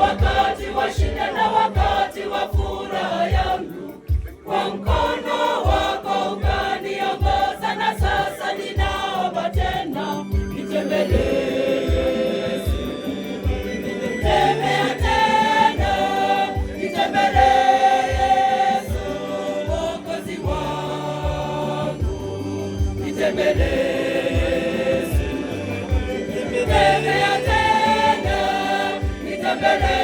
wakati wa shida na wakati wa furaha yangu, kwa mkono wako ukaniongoza, na sasa ninaomba tena nitembelee. Tembea tena, nitembelee Yesu Mwokozi wangu, nitembelee Yesu. Tembea tena, nitembelee